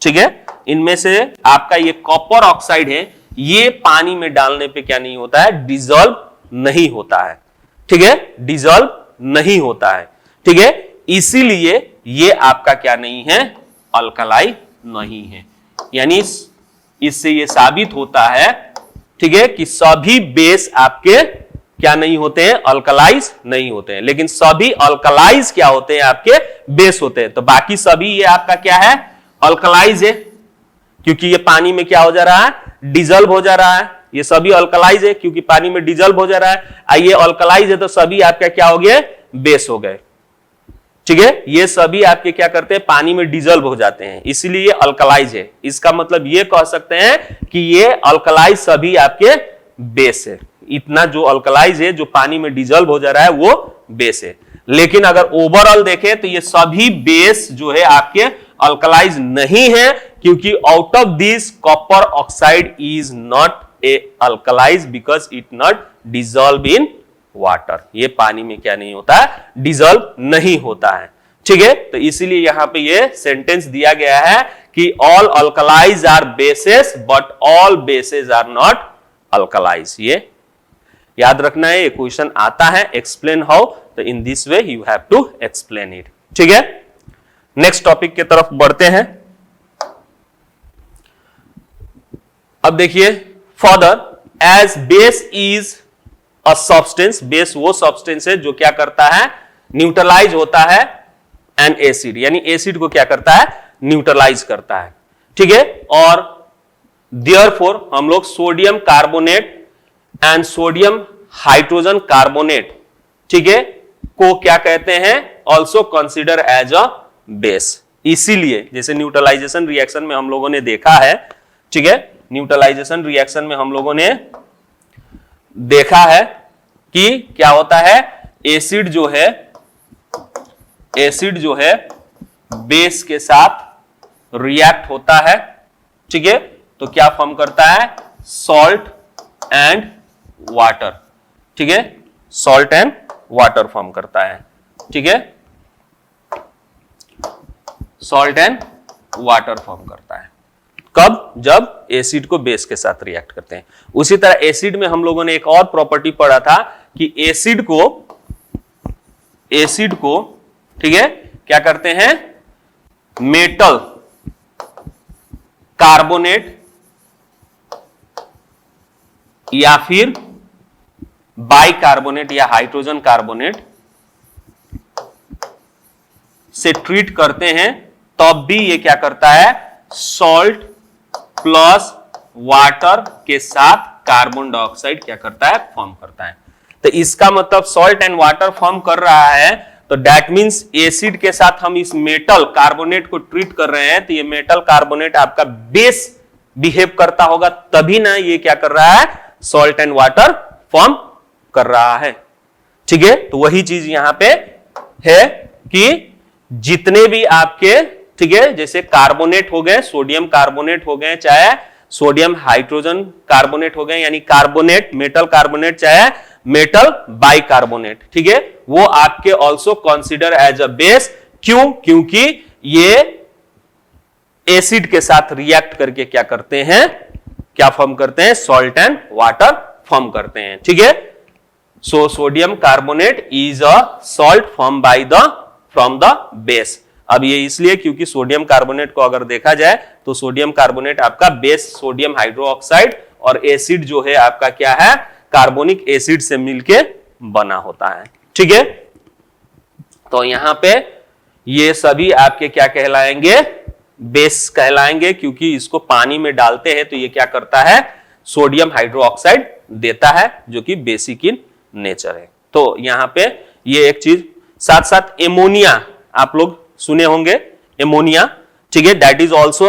ठीक है, इनमें से आपका ये कॉपर ऑक्साइड है, ये पानी में डालने पे क्या नहीं होता है, डिजोल्व नहीं होता है। ठीक है, डिजोल्व नहीं होता है। ठीक है, इसीलिए ये आपका क्या नहीं है, अल्कलाई नहीं है। यानी इससे ये साबित होता है, ठीक है, कि सभी बेस आपके क्या नहीं होते हैं, अल्कलाइज नहीं होते हैं, लेकिन सभी अल्कलाइज क्या होते हैं, आपके बेस होते हैं। तो बाकी सभी ये आपका क्या है, अल्कलाइज है, क्योंकि ये पानी में क्या हो जा रहा है, डिजोल्व हो जा रहा है। ये सभी अल्कलाइज है क्योंकि पानी में डिजोल्व हो जा रहा है। ये अल्कलाइज है तो सभी आपका क्या हो गए, बेस हो गए। ठीक है, ये सभी आपके क्या करते हैं, पानी में डिजोल्व हो जाते हैं, इसीलिए ये अल्कलाइज है। इसका मतलब ये कह सकते हैं कि ये अल्कलाइज सभी आपके बेस है। इतना जो अल्कलाइज है, जो पानी में डिजोल्व हो जा रहा है, वो बेस है। लेकिन अगर ओवरऑल देखें तो ये सभी बेस जो है आपके अल्कलाइज नहीं है, क्योंकि out of this copper oxide is not a alkalis because it not dissolve in water. ये पानी में क्या नहीं होता है, डिजोल्व नहीं होता है। ठीक है, तो इसीलिए यहां पे ये सेंटेंस दिया गया है कि all alkalis are bases but all bases are not alkalis. ये याद रखना है, ये क्वेश्चन आता है, एक्सप्लेन हाउ, तो in this way you have to explain it. ठीक है, नेक्स्ट टॉपिक की तरफ बढ़ते हैं। अब देखिए, further as base is a substance, base वो सब्सटेंस है जो क्या करता है, न्यूट्रलाइज होता है एन एसिड, यानी एसिड को क्या करता है, न्यूट्रलाइज करता है। ठीक है, और देयरफॉर हम लोग sodium carbonate and sodium hydrogen carbonate, ठीक है, को क्या कहते हैं, also consider as a base. इसीलिए जैसे न्यूट्रलाइजेशन रिएक्शन में हम लोगों ने देखा है, ठीक है, न्यूट्रलाइजेशन रिएक्शन में हम लोगों ने देखा है कि क्या होता है, एसिड जो है बेस के साथ रिएक्ट होता है। ठीक है, तो क्या फॉर्म करता है, सॉल्ट एंड वाटर। ठीक है, सॉल्ट एंड वाटर फॉर्म करता है। ठीक है, सॉल्ट एंड वाटर फॉर्म करता है कब, जब एसिड को बेस के साथ रिएक्ट करते हैं। उसी तरह एसिड में हम लोगों ने एक और प्रॉपर्टी पढ़ा था कि एसिड को ठीक है क्या करते हैं, मेटल कार्बोनेट या फिर बाइकार्बोनेट या हाइड्रोजन कार्बोनेट से ट्रीट करते हैं, तब भी ये क्या करता है, सॉल्ट प्लस वाटर के साथ कार्बन डाइऑक्साइड क्या करता है, फॉर्म करता है। तो इसका मतलब सॉल्ट एंड वाटर फॉर्म कर रहा है, तो दैट मींस एसिड के साथ हम इस मेटल कार्बोनेट को ट्रीट कर रहे हैं, तो ये मेटल कार्बोनेट आपका बेस बिहेव करता होगा, तभी ना ये क्या कर रहा है, सॉल्ट एंड वाटर फॉर्म कर रहा है। ठीक है, तो वही चीज यहां पे है कि जितने भी आपके, ठीक है, जैसे कार्बोनेट हो गए, सोडियम कार्बोनेट हो गए, चाहे सोडियम हाइड्रोजन कार्बोनेट हो गए, यानी कार्बोनेट, मेटल कार्बोनेट चाहे मेटल बाइकार्बोनेट, ठीक है, वो आपके also consider as a base. क्यों? क्योंकि ये एसिड के साथ रिएक्ट करके क्या करते हैं, क्या फॉर्म करते हैं, सॉल्ट एंड वाटर फॉर्म करते हैं, ठीक है। So sodium carbonate is a salt form by the from the base. अब ये इसलिए क्योंकि सोडियम कार्बोनेट को अगर देखा जाए तो सोडियम कार्बोनेट आपका बेस सोडियम हाइड्रोक्साइड और एसिड जो है आपका क्या है, कार्बोनिक एसिड से मिलके बना होता है, ठीक है। तो यहां पे ये सभी आपके क्या कहलाएंगे, बेस कहलाएंगे, क्योंकि इसको पानी में डालते हैं तो ये क्या करता है, सोडियम हाइड्रोक्साइड देता है, जो कि बेसिक इन नेचर है। तो यहां पे ये एक चीज, साथ साथ एमोनिया आप लोग सुने होंगे, एमोनिया, ठीक है, दैट इज ऑल्सो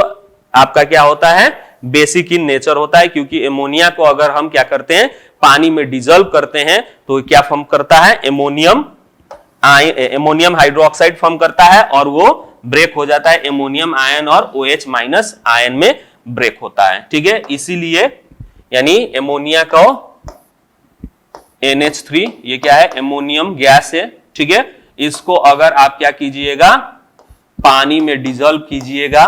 आपका क्या होता है, बेसिक इन नेचर होता है, क्योंकि एमोनिया को अगर हम क्या करते हैं, पानी में डिजोल्व करते हैं तो क्या फॉर्म करता है, एमोनियम हाइड्रोक्साइड फॉर्म करता है और वो ब्रेक हो जाता है एमोनियम आयन और OH माइनस आयन में ब्रेक होता है, ठीक है। इसीलिए यानी एमोनिया का NH3 ये क्या है, एमोनियम गैस है, ठीक है। इसको अगर आप क्या कीजिएगा, पानी में डिजोल्व कीजिएगा,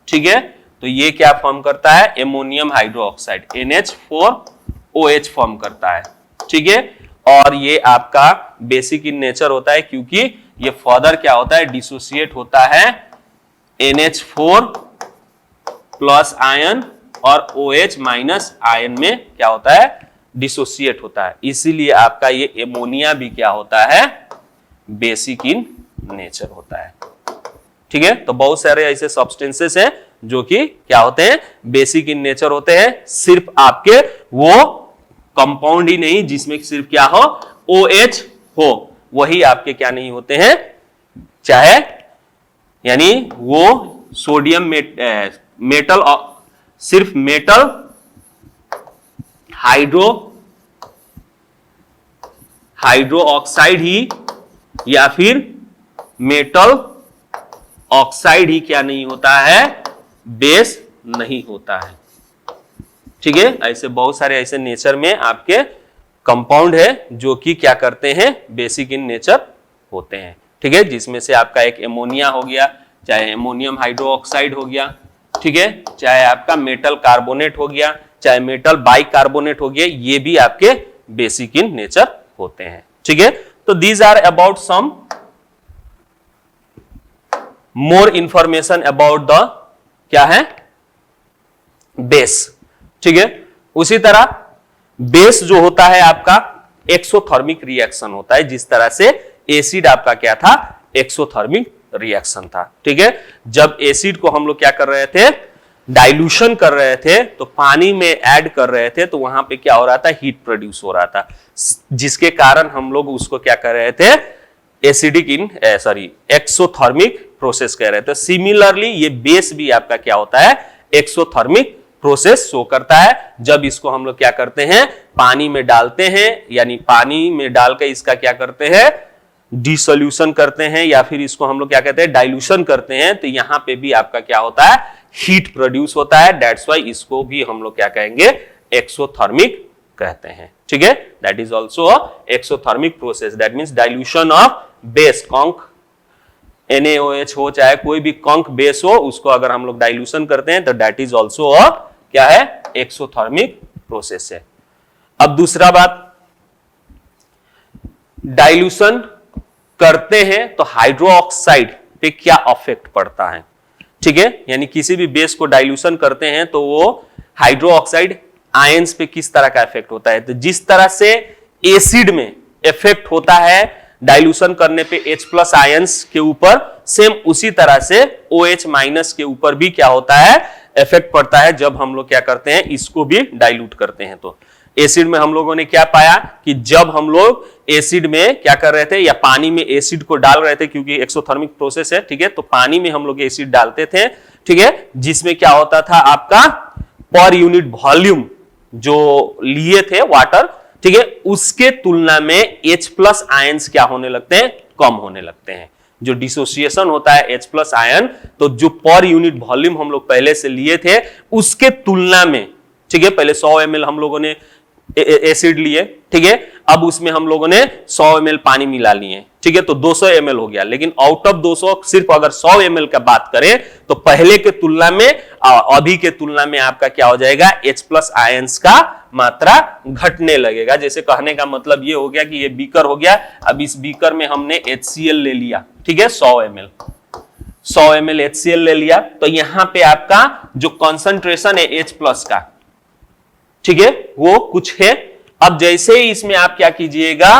ठीक है, तो ये क्या फॉर्म करता है, एमोनियम हाइड्रोक्साइड NH4OH फॉर्म करता है, ठीक है। और ये आपका बेसिक इन नेचर होता है, क्योंकि ये फर्दर क्या होता है, डिसोसिएट होता है NH4 प्लस आयन और OH माइनस आयन में क्या होता है, डिसोसिएट होता है। इसीलिए आपका ये एमोनिया भी क्या होता है, बेसिक इन नेचर होता है, ठीक है। तो बहुत सारे ऐसे सब्सटेंसेस हैं जो कि क्या होते हैं, बेसिक इन नेचर होते हैं। सिर्फ आपके वो कंपाउंड ही नहीं जिसमें सिर्फ क्या हो, OH हो, वही आपके क्या नहीं होते हैं, चाहे यानी वो सोडियम मेटल सिर्फ मेटल हाइड्रो ऑक्साइड ही या फिर मेटल ऑक्साइड ही क्या नहीं होता है, बेस नहीं होता है, ठीक है। ऐसे बहुत सारे ऐसे नेचर में आपके कंपाउंड है जो कि क्या करते हैं, बेसिक इन नेचर होते हैं, ठीक है। जिसमें से आपका एक एमोनिया हो गया, चाहे एमोनियम हाइड्रोक्साइड हो गया, ठीक है, चाहे आपका मेटल कार्बोनेट हो गया, चाहे मेटल बाइकार्बोनेट हो गया, ये भी आपके बेसिक इन नेचर होते हैं, ठीक है। तो these are about some more information about the क्या है, बेस, ठीक है। उसी तरह बेस जो होता है आपका एक्सोथर्मिक रिएक्शन होता है, जिस तरह से एसिड आपका क्या था, एक्सोथर्मिक रिएक्शन था, ठीक है। जब एसिड को हम लोग क्या कर रहे थे, डाइल्यूशन कर रहे थे, तो पानी में ऐड कर रहे थे, तो वहां पे क्या हो रहा था, हीट प्रोड्यूस हो रहा था, जिसके कारण हम लोग उसको क्या कर रहे थे, एसिडिक एक्सोथर्मिक प्रोसेस कह रहे थे। सिमिलरली ये बेस भी आपका क्या होता है, एक्सोथर्मिक प्रोसेस शो करता है। जब इसको हम लोग क्या करते हैं, पानी में डालते हैं, यानी पानी में डालकर इसका क्या करते हैं, डिसोल्यूशन करते हैं, या फिर इसको हम लोग क्या कहते हैं, डाइल्यूशन करते हैं, तो यहां पे भी आपका क्या होता है, हीट प्रोड्यूस होता है। दैट्स वाई इसको भी हम लोग क्या कहेंगे, एक्सोथर्मिक कहते हैं, ठीक है। That is also exothermic process, that means dilution of base, कंक NaOH हो चाहे कोई भी कंक बेस हो, उसको अगर हम लोग डाइल्यूशन करते हैं तो दैट इज ऑल्सो क्या है, एक्सोथर्मिक प्रोसेस है। अब दूसरा बात, डाइल्यूशन करते हैं तो हाइड्रोक्साइड पे क्या इफेक्ट पड़ता है, ठीक है। यानी किसी भी बेस को डाइल्यूशन करते हैं तो वो हाइड्रोक्साइड आयंस पे किस तरह का इफेक्ट होता है, तो जिस तरह से एसिड में इफेक्ट होता है डाइल्यूशन करने पे H+ आयंस के ऊपर, सेम उसी तरह से OH- के ऊपर भी क्या होता है, इफेक्ट पड़ता है जब हम लोग क्या करते हैं, इसको भी डाइल्यूट करते हैं। तो एसिड में हम लोगों ने क्या पाया कि जब हम लोग एसिड में क्या कर रहे थे, या पानी में एसिड को डाल रहे थे, क्योंकि एक्सोथर्मिक प्रोसेस है, ठीक है, तो पानी में हम लोग एसिड डालते थे, ठीक है, जिसमें क्या होता था, आपका पर यूनिट वॉल्यूम जो लिए थे वाटर, ठीक है, उसके तुलना में H+ आयंस क्या होने लगते हैं, कम होने लगते हैं। जो डिसोसिएशन होता है H प्लस आयन, तो जो पर यूनिट वॉल्यूम हम लोग पहले से लिए थे उसके तुलना में, ठीक है, पहले 100 ml हम लोगों ने एसिड लिए, ठीक है, अब उसमें हम लोगों ने 100 ml पानी मिला लिए, ठीक है, तो 200 ml हो गया। लेकिन आउट ऑफ 200 सिर्फ अगर 100 ml का बात करें तो पहले के तुलना में अभी के तुलना में आपका क्या हो जाएगा, H प्लस आयंस का मात्रा घटने लगेगा। जैसे कहने का मतलब ये हो गया कि ये बीकर हो गया, अब इस बीकर में हमने HCl ले लिया, ठीक है, 100 ml HCl ले लिया, तो यहां पे आपका जो कॉन्सेंट्रेशन है H प्लस का, ठीक है, वो कुछ है। अब जैसे ही इसमें आप क्या कीजिएगा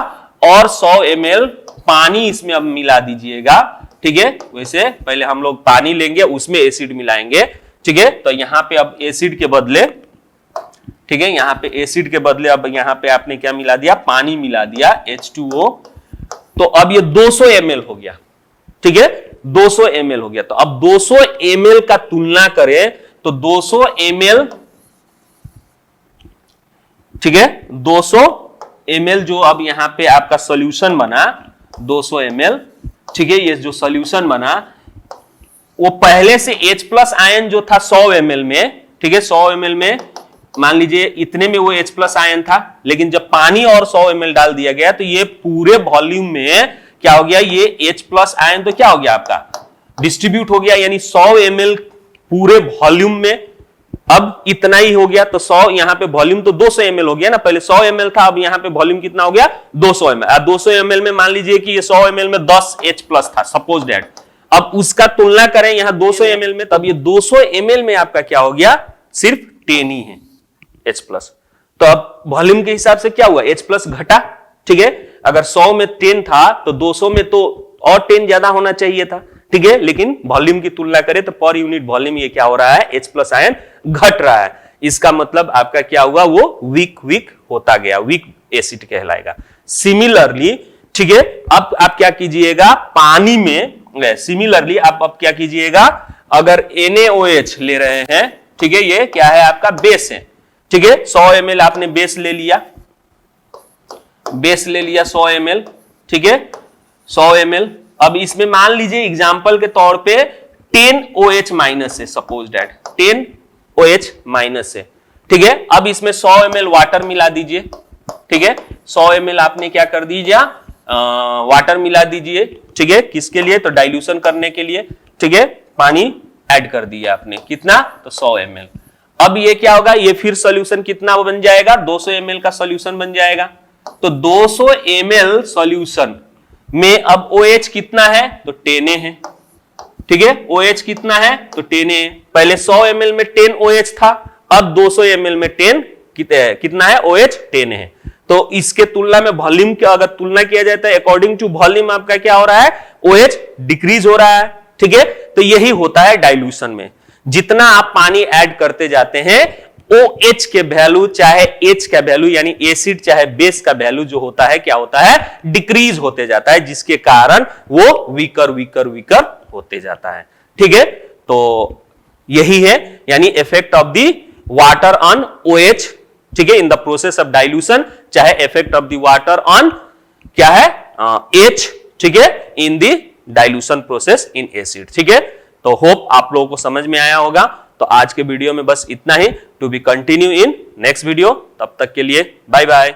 और 100 ml पानी इसमें अब मिला दीजिएगा, ठीक है, वैसे पहले हम लोग पानी लेंगे उसमें एसिड मिलाएंगे, ठीक है, तो यहां पे अब एसिड के बदले, ठीक है, यहां पे एसिड के बदले अब यहां पे आपने क्या मिला दिया, पानी मिला दिया H2O, तो अब ये 200 ml हो गया, ठीक है, 200 ml हो गया। तो अब 200 ml का तुलना करें तो 200 ml, ठीक है, 200 ml जो अब यहां पे आपका सॉल्यूशन बना 200 ml, ठीक है, ये जो सॉल्यूशन बना वो पहले से H प्लस आयन जो था 100 ml में, ठीक है, 100 ml में मान लीजिए इतने में वो H प्लस आयन था, लेकिन जब पानी और 100 ml डाल दिया गया तो ये पूरे वॉल्यूम में क्या हो गया, ये H प्लस आयन तो क्या हो गया आपका डिस्ट्रीब्यूट हो गया, यानी 100 ml पूरे वॉल्यूम में अब इतना ही हो गया। तो 100 यहां पे वॉल्यूम तो 200 ml हो गया ना, पहले 100 ml था, अब यहां पे वॉल्यूम कितना हो गया 200 ml। 200 ml में मान लीजिए कि ये 100 ml में 10 H प्लस था, सपोज दैट, अब उसका तुलना करें यहां 200 ml में, तब ये 200 ml में आपका क्या हो गया, सिर्फ 10 ही है H प्लस। तो अब वॉल्यूम के हिसाब से क्या हुआ, H प्लस घटा, ठीक है, अगर 100 में 10 था तो 200 में तो और 10 ज्यादा होना चाहिए था, ठीक है, लेकिन वॉल्यूम की तुलना करें तो पर यूनिट वॉल्यूम ये क्या हो रहा है, H प्लस आयन घट रहा है। इसका मतलब आपका क्या हुआ, वो वीक होता गया, वीक एसिड कहलाएगा। सिमिलरली, ठीक है, अब आप क्या कीजिएगा, पानी में सिमिलरली आप अब क्या कीजिएगा, अगर NaOH ले रहे हैं, ठीक है, ये क्या है आपका बेस है, ठीक है, 100 ml आपने बेस ले लिया 100 ml, ठीक है, 100 ml। अब इसमें मान लीजिए एग्जांपल के तौर पे 10OH माइनस है, सपोज दैट 10OH माइनस है, ठीक है, अब इसमें 100 ml वाटर मिला दीजिए, ठीक है, 100 ml आपने क्या कर दीजिए, वाटर मिला दीजिए, ठीक है, किसके लिए, तो डाइल्यूशन करने के लिए, ठीक है, पानी ऐड कर दिया आपने, कितना, तो 100 ml। अब ये क्या होगा, ये फिर सॉल्यूशन कितना बन जाएगा, 200 ml का सॉल्यूशन बन जाएगा। तो 200 ml सॉल्यूशन में अब OH कितना है, तो 10 है, ठीक है, OH कितना है, तो 10 है। पहले 100 ml में 10 OH था, अब 200 ml में 10 कितना है, OH 10 है। तो इसके तुलना में वॉल्यूम की अगर तुलना किया जाता है अकॉर्डिंग टू वॉल्यूम आपका क्या हो रहा है, OH डिक्रीज हो रहा है, ठीक है। तो यही होता है डाइल्यूशन में, जितना आप पानी ऐड करते जाते हैं OH के वैल्यू चाहे H का वैल्यू यानी एसिड चाहे बेस का वैल्यू जो होता है क्या होता है, डिक्रीज होते जाता है, जिसके कारण वो वीकर होते जाता है, ठीक है। तो यही है यानी effect of the water on OH, ठीक है, in the process of dilution, चाहे effect of the water on क्या है H, ठीक है, in the dilution process in acid, ठीक है। तो होप आप लोगों को समझ में आया होगा। तो आज के वीडियो में बस इतना ही, to be continue in next video, तब तक के लिए बाय बाय।